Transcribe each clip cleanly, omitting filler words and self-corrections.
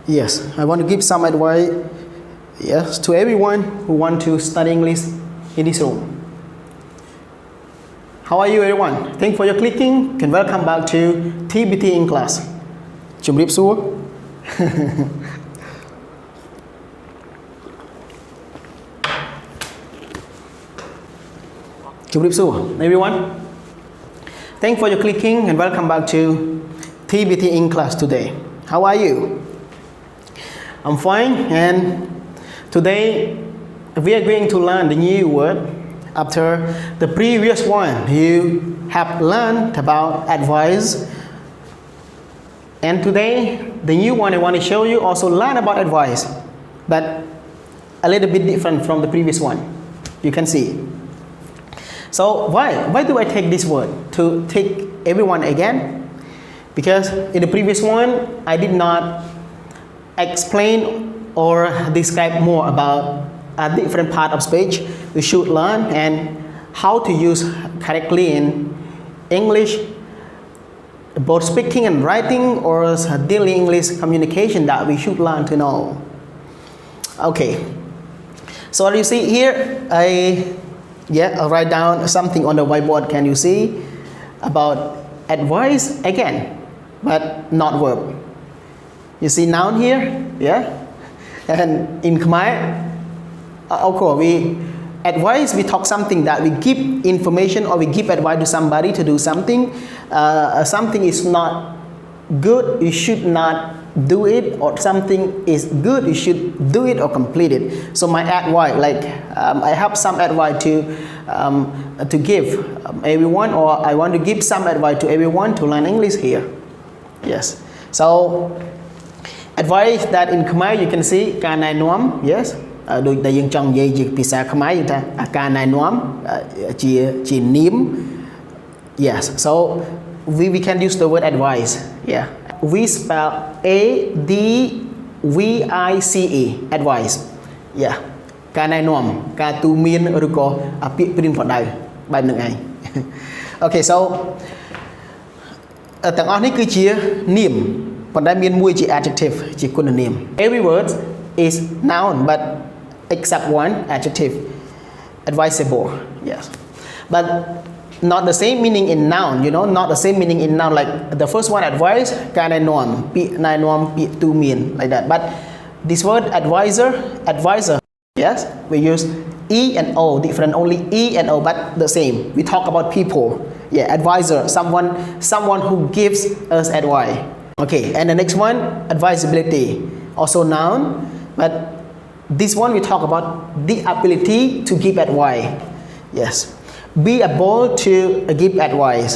Yes, I want to give some advice, yes, to everyone who want to study English in this room. How are you, everyone? Thank you for your clicking and welcome back to TBT in class. ជំរាបសួរ ជំរាបសួរ everyone. Thank you for your clicking and welcome back to TBT in class today. How are you? I'm fine, and today we are going to learn the new word after the previous one. You have learned about əd̆vaɪs, and today the new one I want to show you also learn about əd̆vaɪs, but a little bit different from the previous one. You can see. So why do I take this word to take everyone again? Because in the previous one I did not explain or describe more about a different part of speech we should learn and how to use correctly in English, both speaking and writing, or daily English communication that we should learn to know. Okay, so you see here I'll write down something on the whiteboard. Can you see about əd̆vaɪs again, but not verb? You see noun here, yeah, and in Khmer, of course, əd̆vaɪs, we talk something that we give information or we give advice to somebody to do something. Something is not good, you should not do it, or something is good, you should do it or complete it. So my əd̆vaɪs, like I have some advice to give everyone, or I want to give some advice to everyone to learn English here. Yes. So advice that in Khmer you can see ការណែនាំ yes ដូចដែលយើងចង់និយាយជាភាសាខ្មែរយើងថាការណែនាំជានាម yes. So we can use the word əd̆vaɪs. Yeah, we spell ADVICE əd̆vaɪs. Yeah, ការណែនាំការទូន្មានឬក៏ពាក្យប្រៀនប្រដៅបែបហ្នឹងឯង Okay, so ទាំងអស់នេះគឺជានាម ប៉ុន្តែមានមួយជា adjective ជាគុណនាម Every word is noun but except one adjective, advisable. Yes, but not the same meaning in noun, you know, not the same meaning in noun. Like the first one, advice, ការណែនាំ ពាក្យណែនាំ ពាក្យទូន្មាន like that. But this word advisor, yes, we use E and O, different, only E and O, but the same. We talk about people. Yeah, advisor, someone who gives us advice. Okay, and the next one, advisability, also noun, but this one we talk about the ability to give advice. Yes, be able to give advice,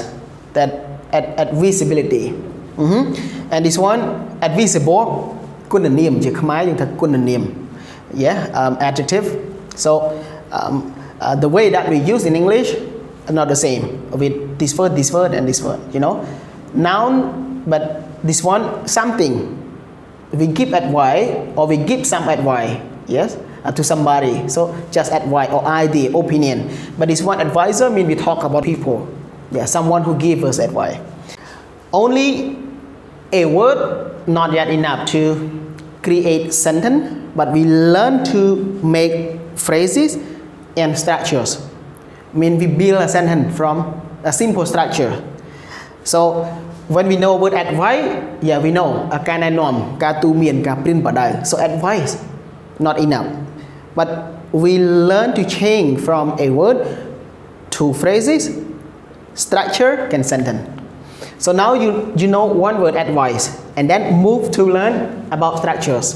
that advisability. And this one, advisable, គុណនាម ជាខ្មែរយើងថាគុណនាម yeah, adjective. So the way that we use in English are not the same with this word and this word, you know. Noun, but this one, something we give advice or we give some advice, yes, to somebody. So just advice or idea, opinion. But this one, advisor, mean we talk about people. Yeah, someone who gives us advice. Only a word not yet enough to create sentence, but we learn to make phrases and structures. Mean we build a sentence from a simple structure. So when we know word advice, yeah, we know ការណែនាំ ការទូន្មាន ការប្រៀនប្រដៅ so advice not enough, but we learn to change from a word to phrases, structure, and sentence. So now you know one word, advice, and then move to learn about structures.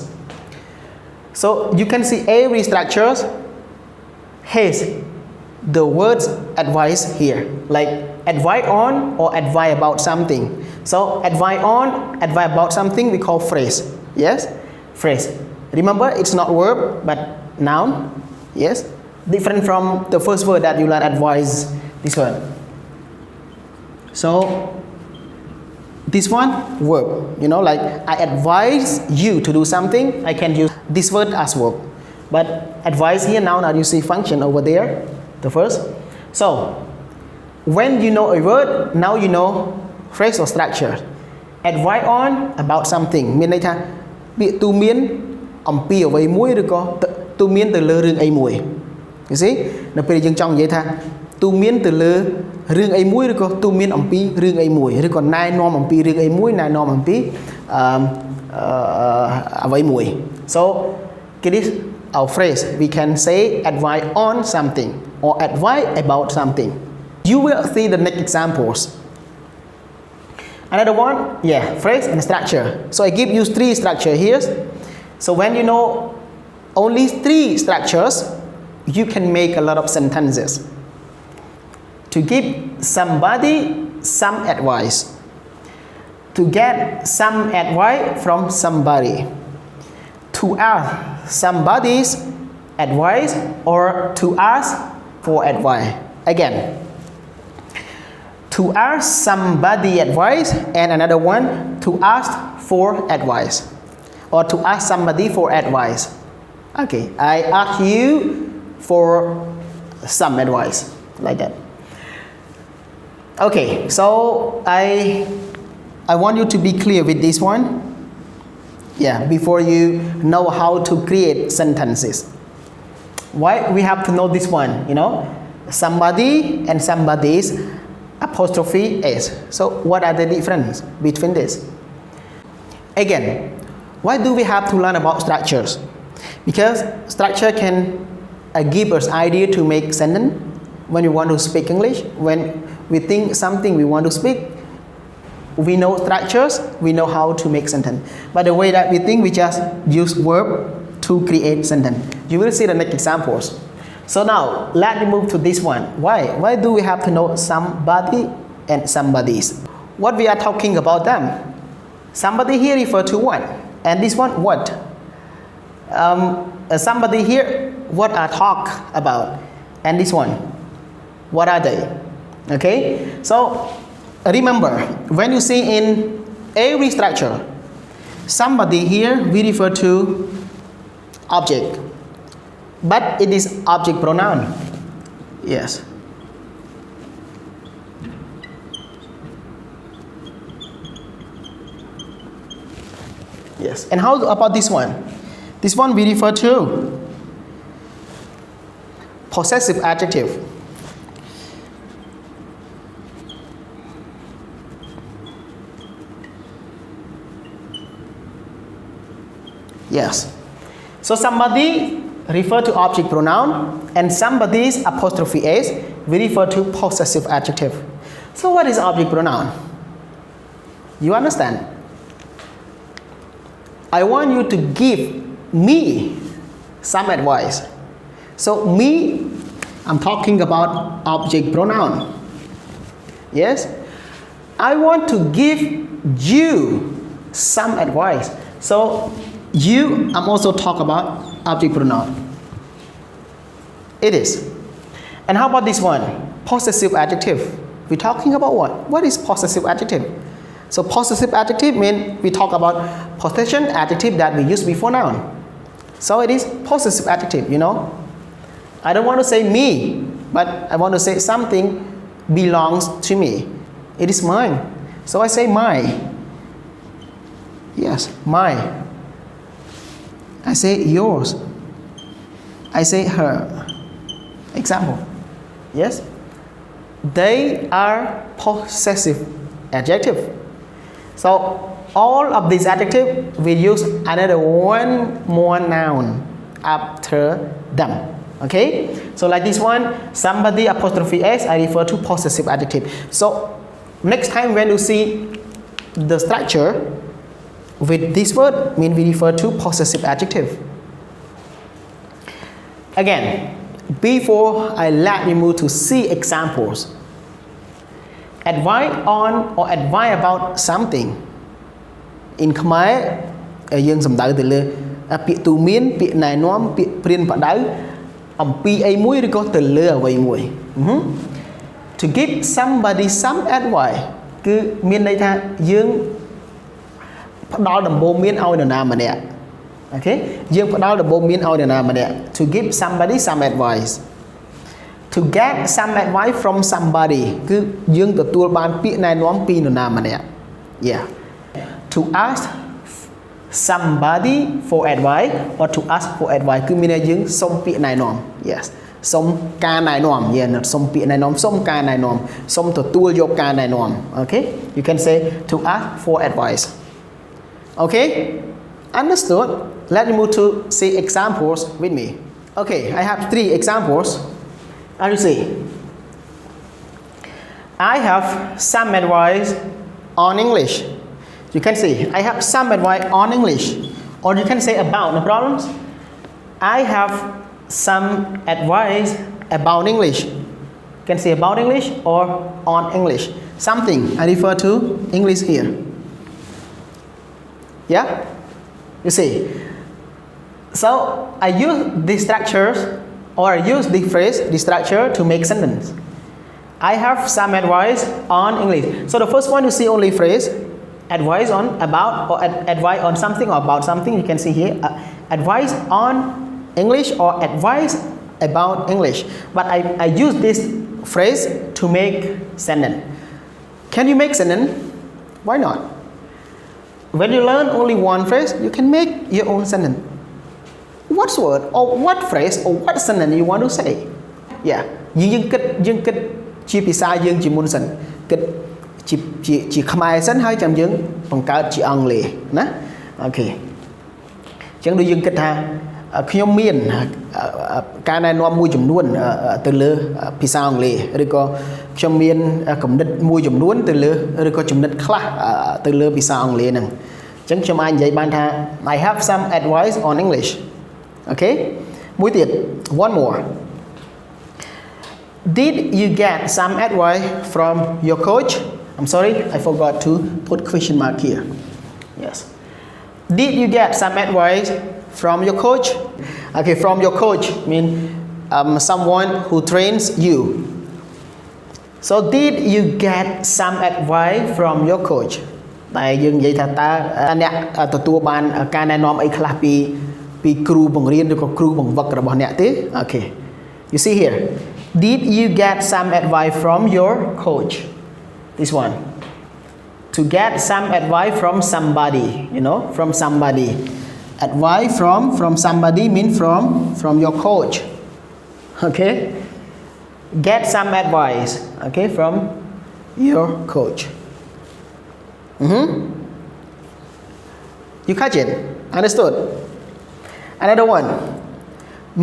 So you can see every structure has the words advice here, like advise on or advise about something. So advise on, advise about something, we call phrase. Yes, phrase. Remember, it's not verb but noun. Yes, different from the first word that you learn, advise, this word. So this one, verb, you know, like I advise you to do something, I can use this word as verb. But advise here, noun, and you see function over there, the first. So when you know a word, now you know phrase or structure. Advise on about something, មានន័យថា ពាក្យទូមានអំពីអ្វីមួយឬក៏ទូមានទៅលើរឿងអីមួយ you see នៅពេលយើងចង់និយាយថាទូមានទៅលើរឿងអីមួយឬក៏ទូមានអំពីរឿងអីមួយឬក៏ណែនាំអំពីរឿងអីមួយណែនាំអំពីអ្វីមួយ so it is our phrase we can say advise on something or advise about something you will see the next examples another one yeah phrase and structure so I give you 3 structure here so when you know only 3 structures you can make a lot of sentences to give somebody some advice to get some advice from somebody to ask somebody's advice or to ask for advice again to ask somebody advice and another one to ask for advice or to ask somebody for advice okay I ask you for some advice like that okay so I want you to be clear with this one yeah before you know how to create sentences why we have to know this one you know somebody and somebody's apostrophe s so what are the difference between this again why do we have to learn about structures because structure can give us idea to make sentence when we want to speak English when we think something we want to speak we know structures we know how to make sentence but the way that we think we just use verb to create sentence you will see the next examples so now let me move to this one why do we have to know somebody and somebody's what we are talking about them somebody here refer to what and this one what somebody here what are talk about and this one what are they okay so remember when you see in every structure somebody here we refer to object but it is object pronoun yes yes and how about this one we refer to possessive adjective yes so somebody refer to object pronoun and somebody's apostrophe s we refer to possessive adjective so what is object pronoun you understand I want you to give me some advice so me I'm talking about object pronoun yes I want to give you some advice so you I'm also talk about object pronoun it is and how about this one possessive adjective we talking about what is possessive adjective so possessive adjective mean we talk about possession adjective that we use before noun so it is possessive adjective you know I don't want to say me but I want to say something belongs to me it is mine so I say my yes my I say yours I say her example yes they are possessive adjective so all of these adjectives we use another one more noun after them okay so like this one somebody apostrophe s I refer to possessive adjective so next time when you see the structure with this word mean we refer to possessive adjective again before I let you move to see examples advise on or advise about something in Khmer យើងសំដៅទៅលើពាក្យទូមានពាក្យណែនាំពាក្យព្រានបដៅអំពីអីមួយឬក៏ទៅលើអ្វីមួយ to give somebody some advice គឺមានន័យថាយើងផ្ដល់ដំបូន្មានឲ្យនរណាម្នាក់ okay យើងផ្ដល់ដំបូន្មានឲ្យនរណាម្នាក់ to give somebody some advice to get some advice from somebody គឺយើងទទួលបានពាក្យណែនាំពីនរណាម្នាក់ yeah to ask somebody for advice or to ask for advice គឺមានន័យយើងសុំពាក្យណែនាំ yes សុំការណែនាំ yeah សុំពាក្យណែនាំសុំការណែនាំសុំទទួលយកការណែនាំ okay you can say to ask for advice okay understood let me move to see examples with me okay I have 3 examples as you see I have some advice on English you can see I have some advice on English or you can say about no problems I have some advice about English you can say about English or on English something I refer to English here yeah you see so I use these structures or I use the phrase the structure to make sentence I have some advice on English so the first one you see only phrase advice on about or advice on something or about something you can see here advice on English or advice about English but I use this phrase to make sentence can you make sentence why not when you learn only one phrase you can make your own sentence what word or what phrase or what sentence you want to say yeah យើងគិតជាភាសាយើងជាមុនសិនគិតជាខ្មែរសិនហើយចាំយើងបង្កើតជាអង់គ្លេសណាអូខេអញ្ចឹងដូចយើងគិតថាខ្ញុំមានការណែនាំមួយចំនួនទៅលើភាសាអង់គ្លេសឬក៏ខ្ញុំមានគំនិតមួយចំនួនទៅលើឬក៏ចំណិតខ្លះទៅលើភាសាអង់គ្លេសហ្នឹងអញ្ចឹងខ្ញុំអាចនិយាយបានថា I have some advice on English okay មួយទៀត one more did you get some advice from your coach I'm sorry I forgot to put question mark here yes did you get some advice from your coach okay from your coach mean someone who trains you so did you get some advice from your coach តែយើងនិយាយថាតើអ្នកទទួលបានការណែនាំអីខ្លះពីគ្រូបង្រៀនឬក៏គ្រូបង្វឹករបស់អ្នកទេ okay you see here did you get some advice from your coach this one to get some advice from somebody you know from somebody advice from somebody mean from your coach okay get some advice okay from your coach you catch it understood another one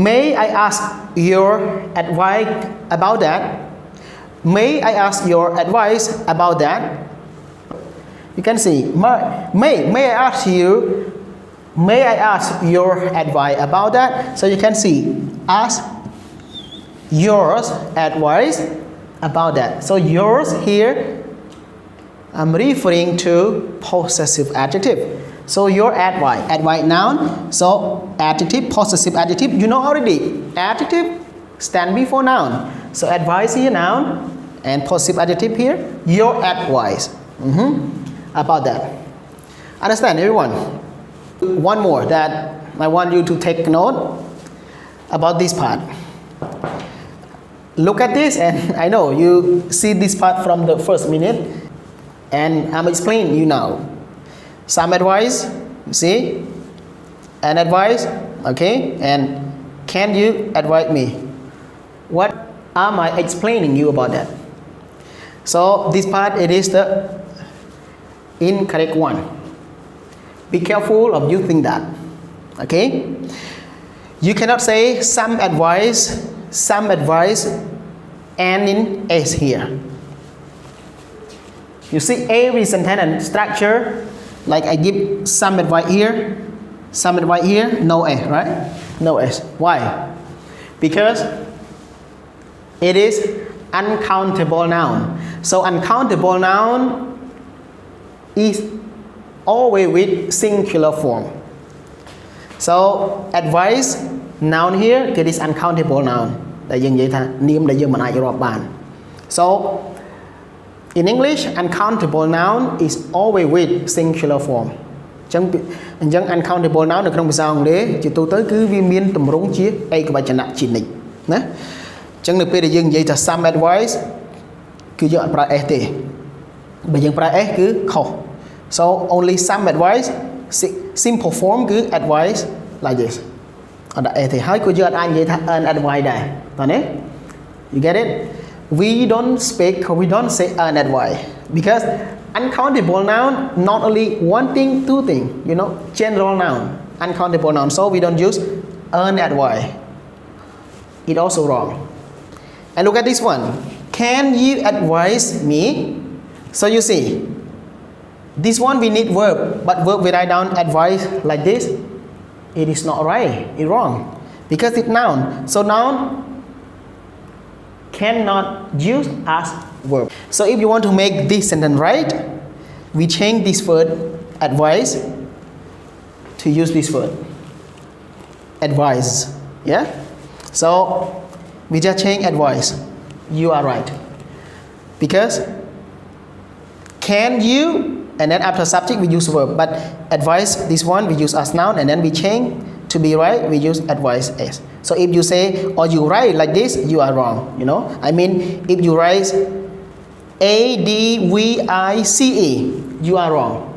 may I ask your advice about that may I ask your advice about that you can see may I ask you may I ask your advice about that so you can see ask yours advice about that so yours here I'm referring to possessive adjective so your advice noun so adjective possessive adjective you know already adjective stand before noun so advice here noun and possessive adjective here your advice about that understand everyone one more that I want you to take note about this part look at this and I know you see this part from the first minute and I'm explaining you now some advice you see an advice okay and can you advise me what am I explaining you about that so this part it is the incorrect one be careful of using that okay you cannot say some advice and in s here you see every sentence structure like I give some advice here no s right no s why because it is uncountable noun so uncountable noun is always with singular form so advice noun here it is uncountable noun ដែលយើងនិយាយថានាមដែលយើងមិនអាចរាប់បាន so in English uncountable noun is always with singular form អញ្ចឹង uncountable noun នៅក្នុងភាសាអង់គ្លេសជាទូទៅគឺវាមានទម្រង់ជាឯកវចនៈជានិច្ចណាអញ្ចឹងនៅពេលដែលយើងនិយាយថា some advice គឺយើងអត់ប្រើ s ទេបើយើងប្រើ s គឺខុស so only some advice simple form គឺ advice like this អត់អីទេហើយក៏យើងអាចនិយាយថា earn advice ដែរតោះនេះ you get it we don't speak or we don't say earn advice because uncountable noun not only one thing two thing you know general noun uncountable noun so we don't use earn advice it also wrong and look at this one can you advise me so you see this one we need verb but verb we write down advice like this it is not right it's wrong because it's noun so noun cannot use as verb so if you want to make this sentence right we change this word advice to use this word advise yeah so we just change advice you are right because can you and then after subject we use verb but advice this one we use as noun and then we change to be right we use advice as so if you say or you write like this you are wrong you know I mean if you write ADVICE you are wrong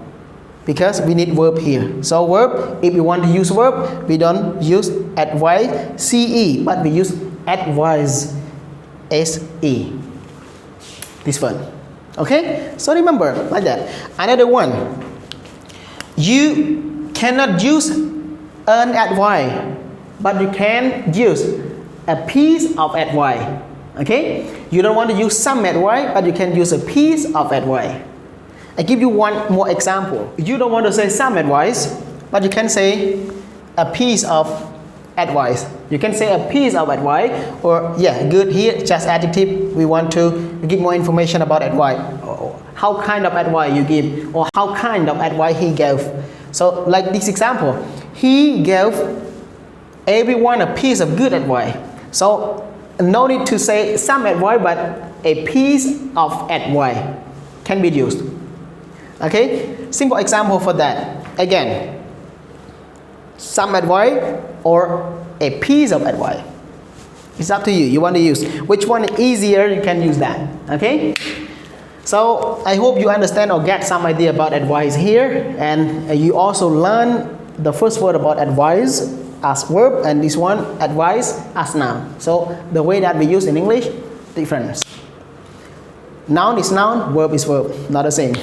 because we need verb here so verb if you want to use verb we don't use advice CE but we use advise SE this one okay so remember like that another one you cannot use earn advice but you can use a piece of advice okay you don't want to use some advice but you can use a piece of advice I give you one more example you don't want to say some advice but you can say a piece of advice you can say a piece of advice or yeah good here just adjective we want to give more information about advice how kind of advice you give or how kind of advice he gave so like this example he gave everyone a piece of good advice so no need to say some advice but a piece of advice can be used okay simple example for that again some advice or a piece of advice it's up to you you want to use which one is easier you can use that okay so I hope you understand or get some idea about advice here and you also learn the first word about advice as verb and this one advice as noun so the way that we use in English different noun is noun verb is verb not the same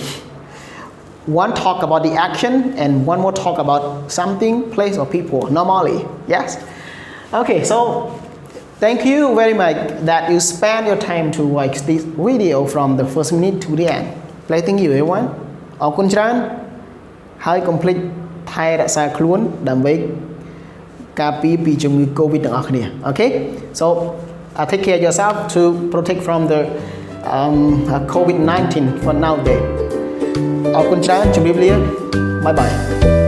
one talk about the action and one more talk about something place or people normally yes okay so thank you very much that you spend your time to watch this video from the first minute to the end please thank you everyone អរគុណច្រើនហើយកុំភ្លេចថែរក្សាខ្លួនដើម្បីការពារពីជំងឺ COVID ទាំងអស់គ្នា okay so take care of yourself to protect from the COVID-19 for nowadays អរគុណច្រើនជម្រាបលា bye bye